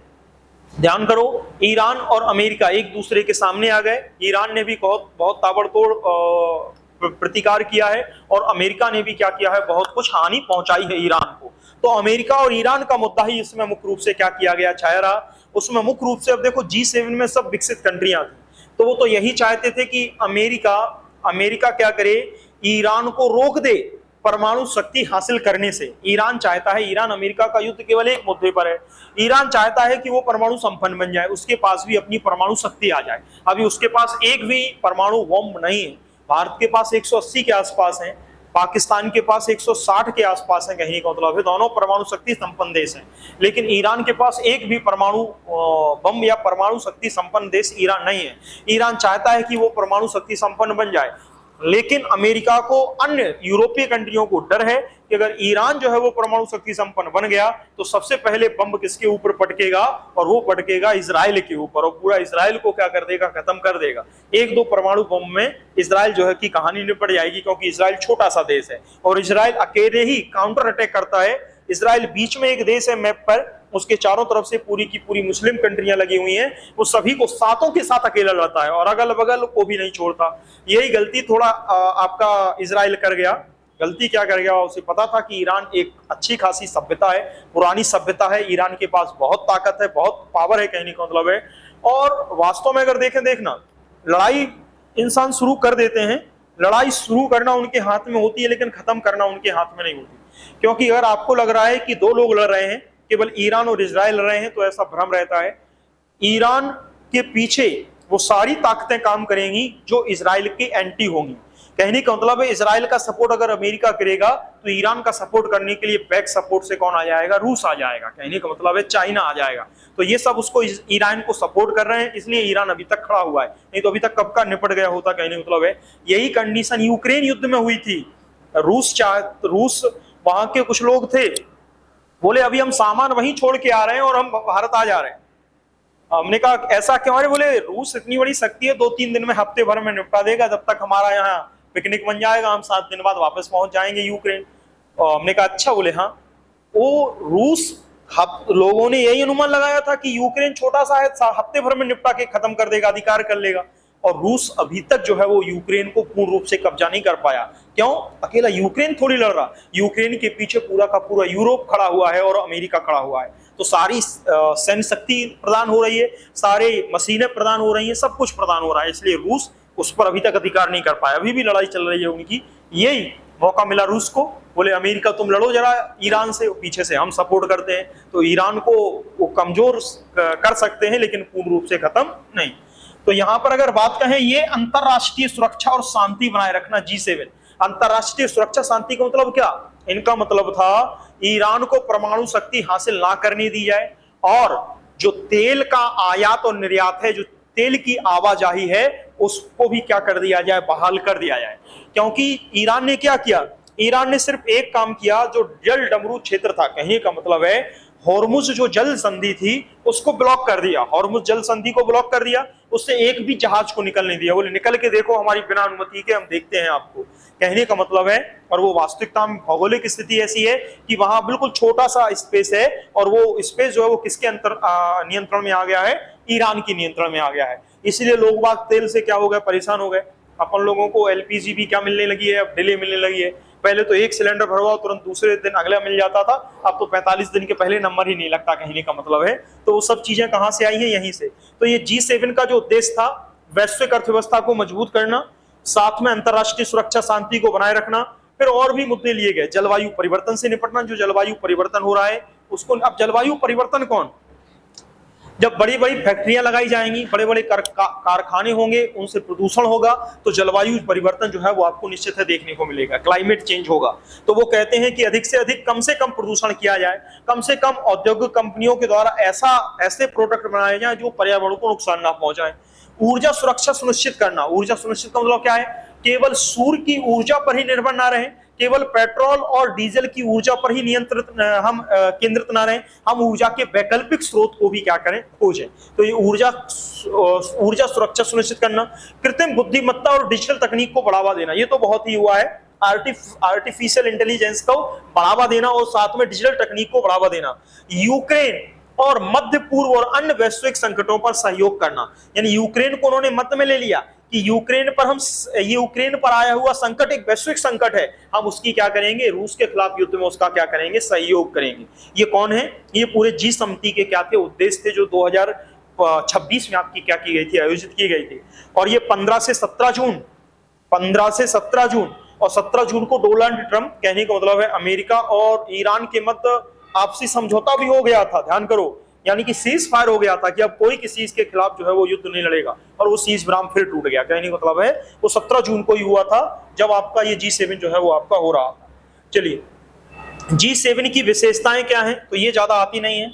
ध्यान करो, ईरान और अमेरिका एक दूसरे के सामने आ गए। ईरान ने भी बहुत ताबड़तोड़ प्रतिकार किया है, और अमेरिका ने भी क्या किया है, बहुत कुछ हानि पहुंचाई है ईरान को। तो अमेरिका और ईरान का मुद्दा ही इसमें मुख्य रूप से क्या किया गया, छाया रहा। उसमें मुख्य रूप से अब देखो G7 में सब विकसित कंट्रियां थी, तो तो वो तो यही चाहते थे कि अमेरिका क्या करे, ईरान को रोक दे परमाणु शक्ति हासिल करने से। ईरान चाहता है, ईरान अमेरिका का युद्ध केवल एक मुद्दे पर है, ईरान चाहता है कि वो परमाणु संपन्न बन जाए, उसके पास भी अपनी परमाणु शक्ति आ जाए। अभी उसके पास एक भी परमाणु बम नहीं है। भारत के पास 180 के आसपास है, पाकिस्तान के पास 160 के आसपास है, कहने का मतलब है दोनों परमाणु शक्ति संपन्न देश हैं। लेकिन ईरान के पास एक भी परमाणु बम या परमाणु शक्ति संपन्न देश ईरान नहीं है। ईरान चाहता है कि वो परमाणु शक्ति संपन्न बन जाए, लेकिन अमेरिका को, अन्य यूरोपीय कंट्रियों को डर है कि अगर ईरान जो है वो परमाणु शक्ति संपन्न बन गया तो सबसे पहले बम किसके ऊपर पटकेगा, और वो पटकेगा इजराइल के ऊपर, और पूरा इजराइल को क्या कर देगा, खत्म कर देगा। एक दो परमाणु बम में इजराइल जो है की कहानी निपट जाएगी, क्योंकि इजराइल छोटा सा देश है और इजराइल अकेले ही काउंटर अटैक करता है। इजराइल बीच में एक देश है मैप पर, उसके चारों तरफ से पूरी की पूरी मुस्लिम कंट्रियां लगी हुई हैं, वो सभी को सातों के साथ अकेला लड़ता है और अगल बगल को भी नहीं छोड़ता। यही गलती थोड़ा आपका इजराइल कर गया। गलती क्या कर गया, उसे पता था कि ईरान एक अच्छी खासी सभ्यता है, पुरानी सभ्यता है, ईरान के पास बहुत ताकत है, बहुत पावर है, कहने का मतलब है। और वास्तव में अगर देखना, लड़ाई इंसान शुरू कर देते हैं, लड़ाई शुरू करना उनके हाथ में होती है, लेकिन खत्म करना उनके हाथ में नहीं होती। क्योंकि अगर आपको लग रहा है कि दो लोग लड़ रहे हैं, केवल ईरान और इजराइल लड़ रहे हैं, तो ऐसा भ्रम रहता है। ईरान के पीछे वो सारी ताकतें काम करेंगी जो इजराइल की एंटी होंगी। कहने का मतलब है इजराइल का सपोर्ट अगर अमेरिका करेगा तो ईरान का सपोर्ट करने के लिए बैक सपोर्ट से कौन आ जाएगा, रूस आ जाएगा। कहने का मतलब है चाइना आ जाएगा। तो ये सब उसको, ईरान को सपोर्ट कर रहे हैं, इसलिए ईरान अभी तक खड़ा हुआ है, नहीं तो अभी तक कब का निपट गया होता। कहने का मतलब है यही कंडीशन यूक्रेन युद्ध में हुई थी। रूस वहां के कुछ लोग थे, बोले अभी हम सामान वहीं छोड़ के आ रहे हैं और हम भारत आ जा रहे हैं। हमने कहा ऐसा क्यों? अरे बोले रूस इतनी बड़ी शक्ति है, 2-3 दिन में, हफ्ते भर में निपटा देगा, जब तक हमारा यहाँ पिकनिक बन जाएगा, हम 7 दिन बाद वापस पहुंच जाएंगे यूक्रेन। और हमने कहा अच्छा। बोले हाँ। वो रूस लोगों ने यही अनुमान लगाया था कि यूक्रेन छोटा सा है, हफ्ते भर में निपटा के खत्म कर देगा, अधिकार कर लेगा। और रूस अभी तक जो है वो यूक्रेन को पूर्ण रूप से कब्जा नहीं कर पाया। क्यों? अकेला यूक्रेन थोड़ी लड़ रहा, यूक्रेन के पीछे पूरा का पूरा यूरोप खड़ा हुआ है और अमेरिका खड़ा हुआ है। तो सारी सैन्य शक्ति प्रदान हो रही है, सारे मशीनें प्रदान हो रही हैं, सब कुछ प्रदान हो रहा है, इसलिए रूस उस पर अभी तक अधिकार नहीं कर पाया। अभी भी लड़ाई चल रही है उनकी। यही मौका मिला रूस को, बोले अमेरिका तुम लड़ो जरा ईरान से, पीछे से हम सपोर्ट करते हैं। तो ईरान को वो कमजोर कर सकते हैं, लेकिन पूर्ण रूप से खत्म नहीं। तो यहां पर अगर बात कहें, ये अंतरराष्ट्रीय सुरक्षा और शांति बनाए रखना, G7 अंतरराष्ट्रीय सुरक्षा शांति का मतलब क्या? इनका मतलब था ईरान को परमाणु शक्ति हासिल ना करने दी जाए, और जो तेल का आयात और निर्यात है, जो तेल की आवाजाही है, उसको भी क्या कर दिया जाए, बहाल कर दिया जाए। क्योंकि ईरान ने क्या किया, ईरान ने सिर्फ एक काम किया, जो जल डमरू क्षेत्र था, कहने का मतलब है हॉर्मुज जो जल संधि थी उसको ब्लॉक कर दिया, हॉर्मुज जल संधि को ब्लॉक कर दिया, उससे एक भी जहाज को निकल नहीं दिया। बोले निकल के देखो हमारी बिना अनुमति के, हम देखते हैं आपको। कहने का मतलब है, और वो वास्तविकता में भौगोलिक स्थिति ऐसी है कि वहां बिल्कुल छोटा सा स्पेस है, और वो स्पेस जो है वो किसके नियंत्रण में आ गया है, ईरान की नियंत्रण में आ गया है। इसलिए लोग बाग तेल से क्या हो गए, परेशान हो गए। अपन लोगों को एलपीजी भी क्या मिलने लगी है, अब डिले मिलने लगी है। पहले तो एक सिलेंडर भरवाओ तुरंत दूसरे दिन अगला मिल जाता था, अब तो 45 दिन के पहले नंबर ही नहीं लगता, कहने का मतलब है। तो वो सब चीजें कहां से आई हैं, यहीं से। तो ये G7 का जो उद्देश्य था, वैश्विक अर्थव्यवस्था को मजबूत करना, साथ में अंतरराष्ट्रीय सुरक्षा शांति को बनाए रखना, फिर और भी मुद्दे लिए गए। जलवायु परिवर्तन से निपटना, जो जलवायु परिवर्तन हो रहा है उसको, अब जलवायु परिवर्तन कौन, जब बड़ी बड़ी फैक्ट्रियां लगाई जाएंगी, बड़े बड़े कारखाने होंगे, उनसे प्रदूषण होगा, तो जलवायु परिवर्तन जो है वो आपको निश्चित है देखने को मिलेगा, क्लाइमेट चेंज होगा। तो वो कहते हैं कि अधिक से अधिक, कम से कम प्रदूषण किया जाए, कम से कम औद्योगिक कंपनियों के द्वारा ऐसे प्रोडक्ट बनाए जाए जो पर्यावरण को नुकसान ना पहुंचाए। ऊर्जा सुरक्षा सुनिश्चित करना, ऊर्जा सुनिश्चित का मतलब क्या है, केवल सूर्य की ऊर्जा पर ही निर्भर ना रहे, केवल पेट्रोल और डीजल की ऊर्जा पर ही केंद्रित ना रहे, हम ऊर्जा के वैकल्पिक स्रोत को भी क्या करें, खोजें। तो ये ऊर्जा सुरक्षा सुनिश्चित करना, कृत्रिम बुद्धिमत्ता और डिजिटल तकनीक को बढ़ावा देना, ये तो बहुत ही हुआ है, आर्टिफिशियल इंटेलिजेंस को बढ़ावा देना और साथ में डिजिटल तकनीक को बढ़ावा देना। यूक्रेन और मध्य पूर्व और अन्य वैश्विक संकटों पर सहयोग करना, यानी यूक्रेन को उन्होंने मत में ले लिया कि यूक्रेन पर आया हुआ संकट एक वैश्विक संकट है, हम उसकी क्या करेंगे, रूस के खिलाफ युद्ध में उसका क्या करेंगे, सहयोग करेंगे। ये कौन है, ये पूरे G समिति के क्या थे, उद्देश्य थे, जो 2026 में आपकी क्या की गई थी, आयोजित की गई थी। और ये 15 से 17 जून, 15 से 17 जून और 17 जून को डोनाल्ड ट्रंप, कहने का मतलब है अमेरिका और ईरान के मध्य आपसी समझौता भी हो गया था, ध्यान करो, यानी कि सीज फायर हो गया था कि अब कोई किसी के खिलाफ जो है वो युद्ध नहीं लड़ेगा, और वो सीज विराम फिर टूट गया। कहने का मतलब है वो 17 जून को ही हुआ था जब आपका ये G7 जो है वो आपका हो रहा था। चलिए, G7 की विशेषताएं क्या हैं, तो ये ज्यादा आती नहीं है।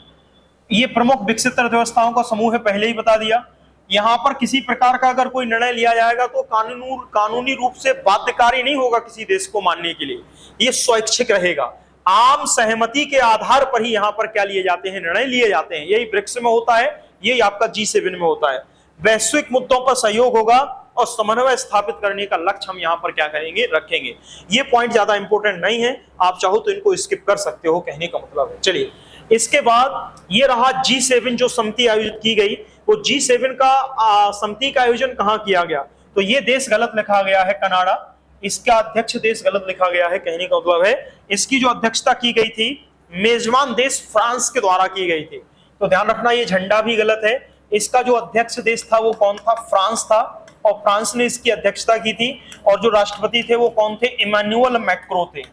ये प्रमुख विकसित अर्थव्यवस्थाओं का समूह है, पहले ही बता दिया। यहाँ पर किसी प्रकार का अगर कोई निर्णय लिया जाएगा तो कानूनी रूप से बाध्यकारी नहीं होगा किसी देश को मानने के लिए, ये स्वैच्छिक रहेगा। आम सहमति के आधार पर ही यहाँ पर क्या लिए जाते हैं, निर्णय लिए जाते हैं। यही ब्रिक्स में होता है, यही आपका G7 में होता है। वैश्विक मुद्दों पर सहयोग होगा और समन्वय स्थापित करने का लक्ष्य हम यहाँ पर क्या करेंगे, रखेंगे। ये पॉइंट ज्यादा इंपॉर्टेंट नहीं है, आप चाहो तो इनको स्किप कर सकते हो, कहने का मतलब है। चलिए, इसके बाद ये रहा G7 जो समिति आयोजित की गई, वो G7 का समिति का आयोजन कहाँ किया गया, तो ये देश गलत लिखा गया है, कनाडा। इसका अध्यक्ष देश गलत लिखा गया है, कहने का मतलब है इसकी जो अध्यक्षता की गई थी मेजबान देश फ्रांस के द्वारा की गई थी। तो ध्यान रखना, ये झंडा भी गलत है। इसका जो अध्यक्ष देश था वो कौन था, फ्रांस था, और फ्रांस ने इसकी अध्यक्षता की थी। और जो राष्ट्रपति थे वो कौन थे, इमैनुअल मैक्रो थे।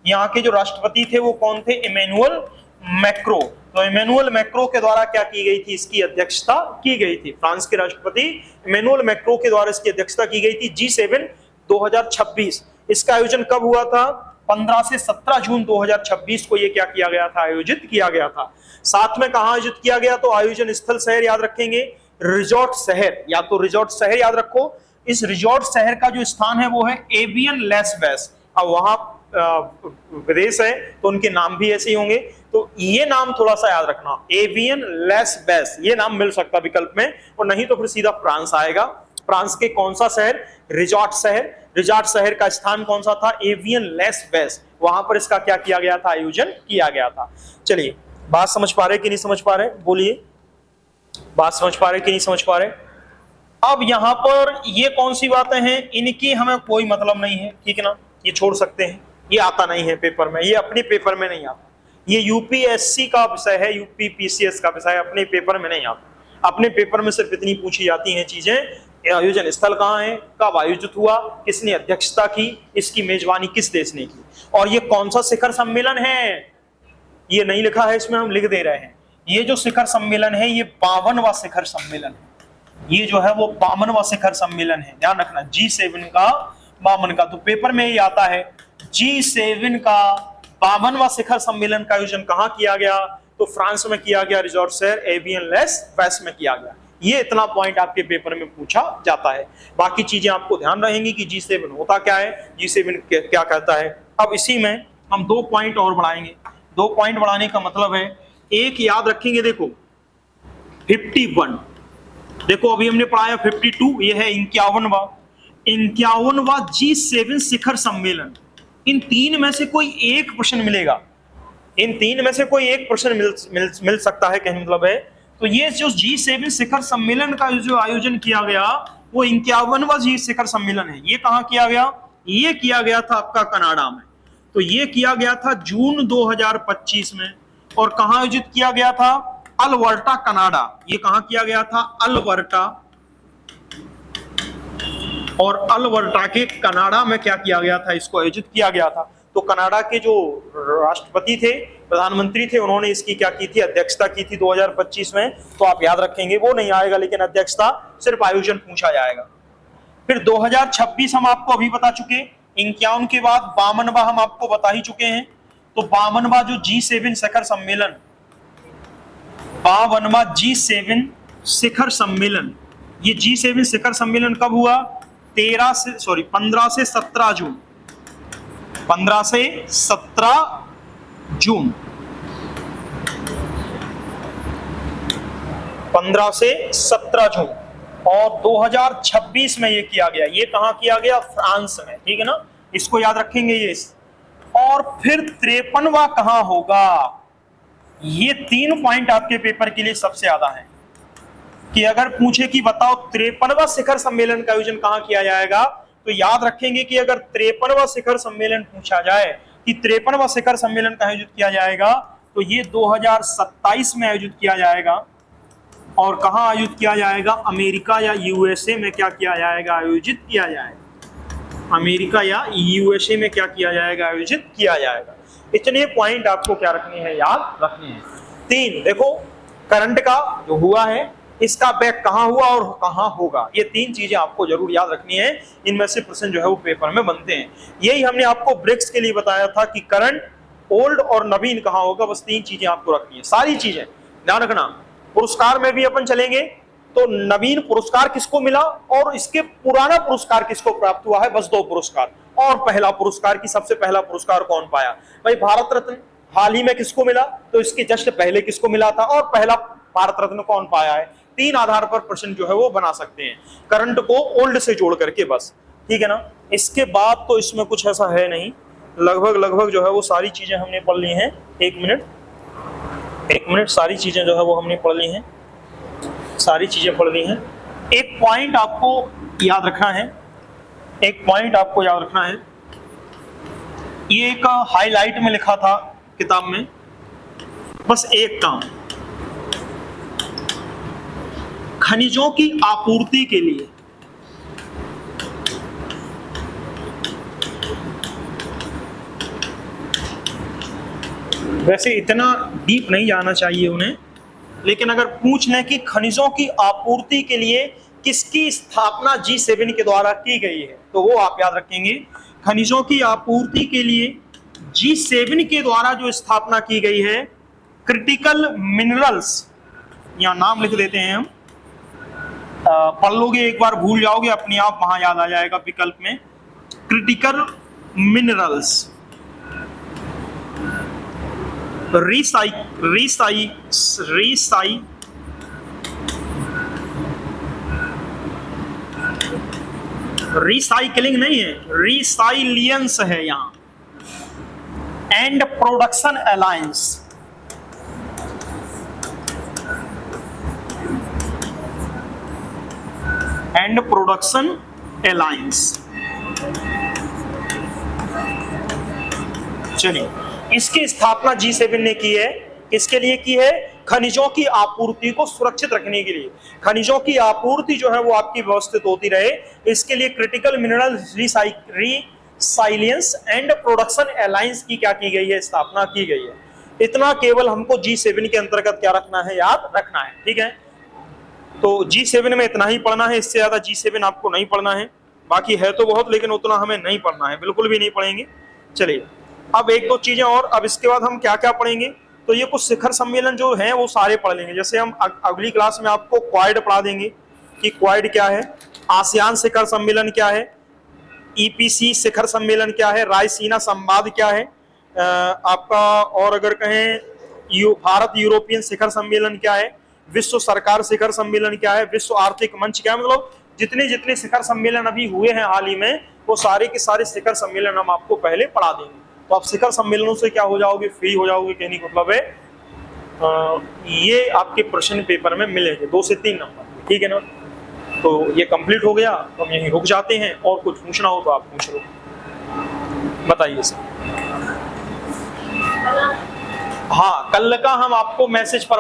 यहाँ के जो राष्ट्रपति थे वो कौन थे, इमैनुअल मैक्रो। तो इमैनुअल मैक्रो के द्वारा क्या की गई थी, इसकी अध्यक्षता की गई थी। फ्रांस के राष्ट्रपति इमैनुअल मैक्रो के द्वारा इसकी अध्यक्षता की गई थी। G7 2026, इसका आयोजन कब हुआ था, 15 से 17 जून 2026 को ये क्या किया गया था, आयोजित किया गया था। साथ में कहां आयोजित किया गया, तो आयोजन स्थल शहर याद रखेंगे, रिजॉर्ट शहर, या तो रिजॉर्ट शहर याद रखो। इस रिजॉर्ट शहर का जो स्थान है वो है एवियन लैस वेस। अब वहां विदेश है तो उनके नाम भी ऐसे ही होंगे, तो ये नाम थोड़ा सा याद रखना, एवियन लैस वेस, ये नाम मिल सकता विकल्प में, और नहीं तो फिर सीधा फ्रांस आएगा। फ्रांस के कौन सा शहर, रिजॉर्ट शहर। रिजॉर्ट शहर का स्थान कौन सा था, एवियन लैस वेस, वहां पर इसका क्या किया गया था, आयोजन किया गया था। चलिए, बात समझ पा रहे कि नहीं समझ पा रहे, बोलिए, बात समझ पा रहे कि नहीं समझ पा रहे। अब यहां पर ये कौन सी बातें हैं, इनकी हमें कोई मतलब नहीं है, ठीक है ना, ये छोड़ सकते हैं, ये आता नहीं है पेपर में, ये अपने पेपर में नहीं आता। ये यूपीएससी का विषय है, यूपीपीसीएस का विषय, अपने पेपर में नहीं आता। अपने पेपर में सिर्फ इतनी पूछी जाती हैं चीजें, आयोजन स्थल कहाँ है, कब आयोजित हुआ, किसने अध्यक्षता की, इसकी मेजबानी किस देश ने की, और ये कौन सा शिखर सम्मेलन है, ये नहीं लिखा है इसमें, हम लिख दे रहे हैं। ये जो शिखर सम्मेलन है ये 52वां शिखर सम्मेलन है, ये जो है वो 52वां शिखर सम्मेलन है, ध्यान रखना। G7 का 52 का, तो पेपर में ही आता है G7 का 52वां शिखर सम्मेलन का आयोजन कहाँ किया गया, तो फ्रांस में किया गया, रिजॉर्ट शहर एवियन लैस वेस में किया गया। ये इतना पॉइंट आपके पेपर में पूछा जाता है, बाकी चीजें आपको ध्यान रहेंगी कि G7 होता क्या है, G7 क्या कहता है। अब इसी में हम 2 पॉइंट और बढ़ाएंगे। 2 पॉइंट बढ़ाने का मतलब है, एक याद रखेंगे, देखो 51, देखो अभी हमने पढ़ाया 52, ये है 51वां G7 शिखर सम्मेलन। इन 3 में से कोई एक प्रश्न मिलेगा, इन 3 में से कोई एक प्रश्न मिल सकता है, कहने मतलब है। तो ये जो G7 शिखर सम्मेलन का जो आयोजन किया गया वो 51वां G शिखर सम्मेलन है। ये कहाँ किया गया, ये किया गया था आपका कनाडा में। तो ये किया गया था जून 2025 में, और कहाँ आयोजित किया गया था, अल्बर्टा कनाडा। ये कहाँ किया गया था, अल्बर्टा, और अल्बर्टा के कनाडा में क्या किया गया था, इसको आयोजित किया गया था। तो कनाडा के जो राष्ट्रपति थे, प्रधानमंत्री थे, उन्होंने इसकी क्या की थी, अध्यक्षता की थी 2025 में। तो आप याद रखेंगे, वो नहीं आएगा, लेकिन अध्यक्षता, सिर्फ आयोजन पूछा जाएगा। फिर 2026 हम आपको अभी बता चुके, 51 के बाद 52वां हम आपको बता ही चुके हैं। तो 52वां जो G7 शिखर सम्मेलन, 52वां G7 शिखर सम्मेलन, ये G7 शिखर सम्मेलन कब हुआ, 15 से 17 जून, 15 से 17 जून, 15 से 17 जून, और 2026 में ये किया गया। ये कहां किया गया, फ्रांस में, ठीक है ना, इसको याद रखेंगे ये। और फिर 53वां कहां होगा, ये 3 पॉइंट आपके पेपर के लिए सबसे ज्यादा है, कि अगर पूछे कि बताओ 53वां शिखर सम्मेलन का आयोजन कहां किया जाएगा, तो याद रखेंगे कि अगर 53वां शिखर सम्मेलन पूछा जाए कि 53वां शिखर सम्मेलन का आयोजित किया जाएगा, तो ये 2027 में आयोजित किया जाएगा, और कहाँ आयोजित किया जाएगा? अमेरिका या यूएसए में क्या किया जाएगा? आयोजित किया जाएगा। अमेरिका या यूएसए में क्या किया जाएगा? आयोजित किया जाएगा। इतने पॉइंट आपको क्या रखने हैं? याद रखने हैं। 3 देखो, करंट का जो हुआ है इसका बैक कहाँ हुआ और कहाँ होगा, ये 3 चीजें आपको जरूर याद रखनी है। इनमें से प्रश्न जो है वो पेपर में बनते हैं। यही हमने आपको ब्रेक्स के लिए बताया था कि करंट, ओल्ड और नवीन कहाँ होगा। बस 3 चीजें आपको रखनी है, सारी चीजें ध्यान रखना। पुरस्कार में भी अपन चलेंगे तो नवीन पुरस्कार किसको मिला और इसके पुराना पुरस्कार किसको प्राप्त हुआ है? बस 2 पुरस्कार। और पहला पुरस्कार की सबसे पहला पुरस्कार कौन पाया? भाई भारत रत्न हाल ही में किसको मिला, तो इसके जस्ट पहले किसको मिला था, और पहला भारत रत्न कौन पाया है। 3 आधार पर प्रश्न जो है वो बना सकते हैं, करंट को ओल्ड से जोड़ करके, बस ठीक है ना। इसके बाद तो इसमें कुछ ऐसा है नहीं, लगभग जो है वो सारी चीजें हमने पढ़ ली हैं। एक मिनट, सारी चीजें जो है वो हमने पढ़ ली हैं, सारी चीजें पढ़ ली हैं। एक पॉइंट आपको याद रखना है, ये एक हाईलाइट में लिखा था किताब में, बस एक काम, खनिजों की आपूर्ति के लिए वैसे इतना डीप नहीं जाना चाहिए उन्हें, लेकिन अगर पूछ लें कि खनिजों की आपूर्ति के लिए किसकी स्थापना G7 के द्वारा की गई है, तो वो आप याद रखेंगे। खनिजों की आपूर्ति के लिए G7 के द्वारा जो स्थापना की गई है, क्रिटिकल मिनरल्स, यहाँ नाम लिख देते हैं हम, पढ़ लोगे एक बार भूल जाओगे, अपने आप वहां याद आ जाएगा विकल्प में। क्रिटिकल मिनरल्स, रिसाइकलिंग नहीं है, रिसाइलियंस है यहाँ, and production alliance, and production alliance. चलिए, इसकी स्थापना G7 ने की है, किसके लिए की है? खनिजों की आपूर्ति को सुरक्षित रखने के लिए, खनिजों की आपूर्ति जो है वो आपकी व्यवस्थित होती रहे, इसके लिए critical mineral resilience and production alliance की क्या की गई है? स्थापना की गई है। इतना केवल हमको G7 के अंतर्गत क्या रखना है? याद रखना है, ठीक है। तो G7 में इतना ही पढ़ना है, इससे ज्यादा G7 आपको नहीं पढ़ना है। बाकी है तो बहुत, लेकिन उतना हमें नहीं पढ़ना है, बिल्कुल भी नहीं पढ़ेंगे। चलिए, अब 1-2 चीजें और, अब इसके बाद हम क्या क्या पढ़ेंगे, तो ये कुछ शिखर सम्मेलन जो है वो सारे पढ़ लेंगे। जैसे हम अगली क्लास में आपको क्वाड पढ़ा देंगे कि क्वाड क्या है, आसियान शिखर सम्मेलन क्या है, EPC शिखर सम्मेलन क्या है, रायसीना संवाद क्या है आपका, और अगर कहें भारत यूरोपियन शिखर सम्मेलन क्या है, विश्व सरकार शिखर सम्मेलन क्या है, विश्व आर्थिक मंच क्या है। मतलब जितने जितने शिखर सम्मेलन अभी हुए हैं हाल ही में, वो सारे के सारे शिखर सम्मेलन हम आपको पहले पढ़ा देंगे। तो आप शिखर सम्मेलनों से क्या हो जाओगे? फ्री हो जाओगे, कहने का मतलब है ये आपके प्रश्न पेपर में मिलेंगे 2 से 3 नंबर, ठीक है ना। तो ये कंप्लीट हो गया, तो हम यहीं रुक जाते हैं, और कुछ पूछना हो तो आप पूछ लो, बताइए सर। हाँ, कल का हम आपको मैसेज पर